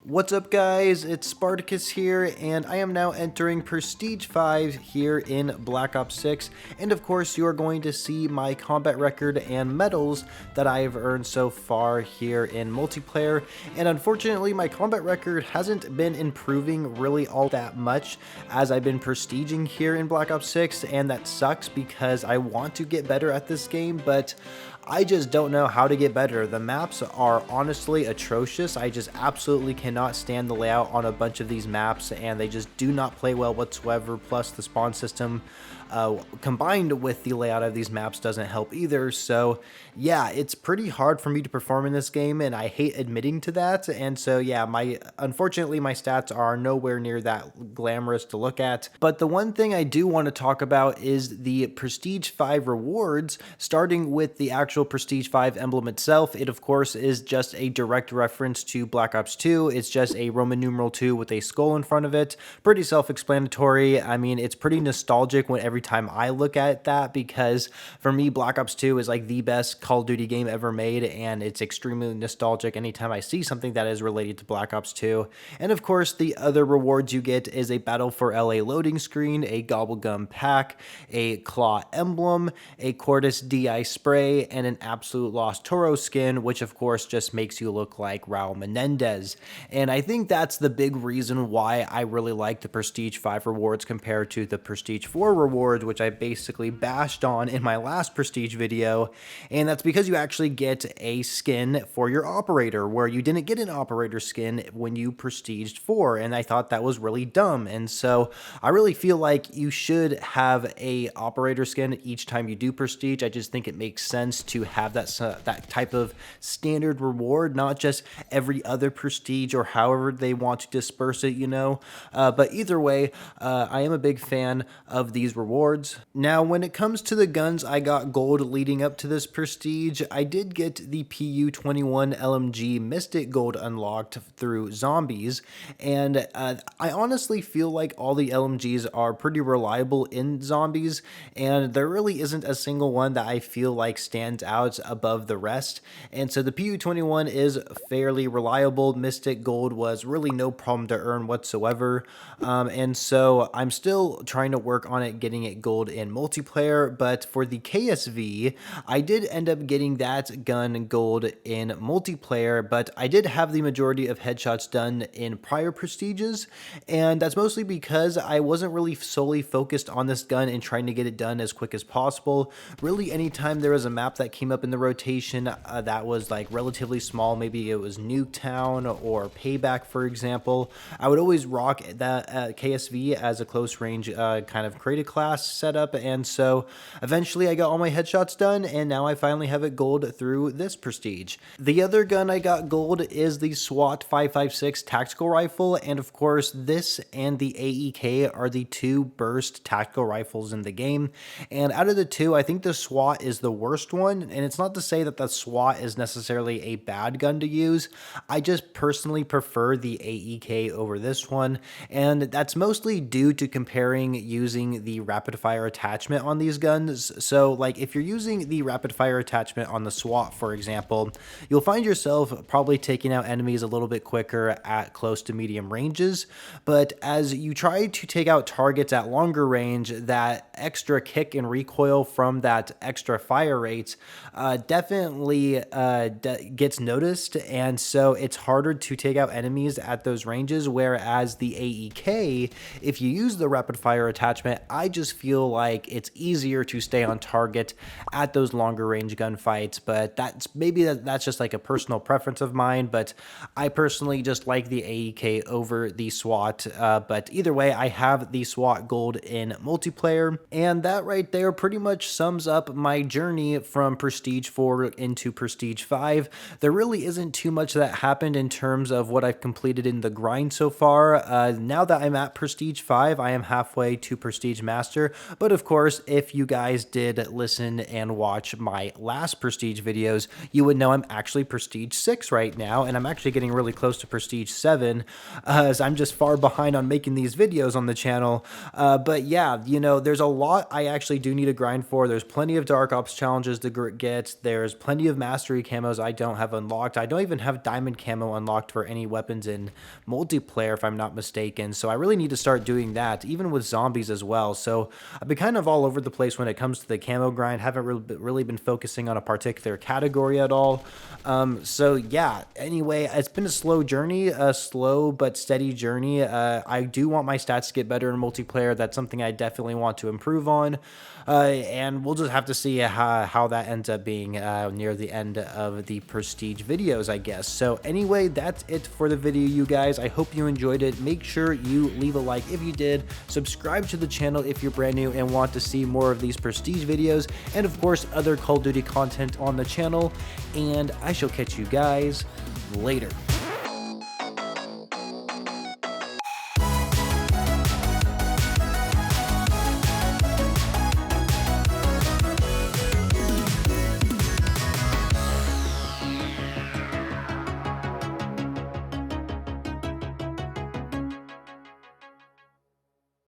What's up guys, it's Spartacus here, and I am now entering Prestige 5 here in Black Ops 6, and of course you are going to see my combat record and medals that I have earned so far here in multiplayer, and unfortunately my combat record hasn't been improving really all that much as I've been prestiging here in Black Ops 6, and that sucks because I want to get better at this game, but I just don't know how to get better. The maps are honestly atrocious. I just absolutely cannot stand the layout on a bunch of these maps, and they just do not play well whatsoever. Plus the spawn system combined with the layout of these maps doesn't help either. So yeah, it's pretty hard for me to perform in this game, and I hate admitting to that. And so yeah, unfortunately my stats are nowhere near that glamorous to look at. But the one thing I do want to talk about is the Prestige 5 rewards, starting with the actual Prestige 5 emblem itself. It of course is just a direct reference to Black Ops 2. It's just a Roman numeral 2 with a skull in front of it. Pretty self-explanatory. I mean, it's pretty nostalgic every time I look at that, because for me Black Ops 2 is like the best Call of Duty game ever made, and it's extremely nostalgic anytime I see something that is related to Black Ops 2. And of course the other rewards you get is a Battle for LA loading screen, a Gobblegum pack, a Claw emblem, a Cordis DI spray, and an Absolute Lost Toro skin, which of course just makes you look like Raul Menendez. And I think that's the big reason why I really like the Prestige 5 rewards compared to the Prestige 4 rewards, which I basically bashed on in my last Prestige video. And that's because you actually get a skin for your operator, where you didn't get an operator skin when you Prestiged 4, and I thought that was really dumb. And so I really feel like you should have a operator skin each time you do Prestige. I just think it makes sense to have that type of standard reward, not just every other Prestige or however they want to disperse it, you know. But either way, I am a big fan of these rewards. Now, when it comes to the guns I got gold leading up to this Prestige, I did get the PU-21 LMG Mystic gold unlocked through zombies, and I honestly feel like all the LMGs are pretty reliable in zombies, and there really isn't a single one that I feel like stands out above the rest. And so the PU-21 is fairly reliable. Mystic gold was really no problem to earn whatsoever, and so I'm still trying to work on it getting it gold in multiplayer. But for the KSV, I did end up getting that gun gold in multiplayer, but I did have the majority of headshots done in prior prestiges, and that's mostly because I wasn't really solely focused on this gun and trying to get it done as quick as possible. Really, anytime there was a map that came up in the rotation that was like relatively small, maybe it was Nuketown or Payback for example, I would always rock that KSV as a close range kind of created class setup. And so eventually I got all my headshots done, and now I finally have it gold through this Prestige. The other gun I got gold is the SWAT 556 tactical rifle, and of course this and the AEK are the two burst tactical rifles in the game, and out of the two I think the SWAT is the worst one. And it's not to say that the SWAT is necessarily a bad gun to use, I just personally prefer the AEK over this one, and that's mostly due to comparing using the rapid fire attachment on these guns. So like if you're using the rapid fire attachment on the SWAT for example, you'll find yourself probably taking out enemies a little bit quicker at close to medium ranges, but as you try to take out targets at longer range, that extra kick and recoil from that extra fire rate definitely gets noticed, and so it's harder to take out enemies at those ranges. Whereas the AEK, if you use the rapid fire attachment, I just feel like it's easier to stay on target at those longer range gunfights. But that's just like a personal preference of mine, but I personally just like the AEK over the SWAT. But either way, I have the SWAT gold in multiplayer, and that right there pretty much sums up my journey from Prestige 4 into Prestige 5. There really isn't too much that happened in terms of what I've completed in the grind so far. Now that I'm at Prestige 5, I am halfway to Prestige Master, but of course, if you guys did listen and watch my last Prestige videos, you would know I'm actually Prestige 6 right now, and I'm actually getting really close to Prestige 7, as I'm just far behind on making these videos on the channel. But yeah, you know, there's a lot I actually do need to grind for. There's plenty of Dark Ops challenges to forget, there's plenty of mastery camos I don't have unlocked. I don't even have diamond camo unlocked for any weapons in multiplayer, if I'm not mistaken. So I really need to start doing that, even with zombies as well. So I've been kind of all over the place when it comes to the camo grind. Haven't really been focusing on a particular category at all. So yeah, anyway, it's been a slow journey, a slow but steady journey. I do want my stats to get better in multiplayer. That's something I definitely want to improve on. And we'll just have to see how that ends up being near the end of the Prestige videos, I guess. So anyway, that's it for the video, you guys. I hope you enjoyed it. Make sure you leave a like if you did. Subscribe to the channel if you're brand new and want to see more of these Prestige videos, and of course other Call of Duty content on the channel. And I shall catch you guys later.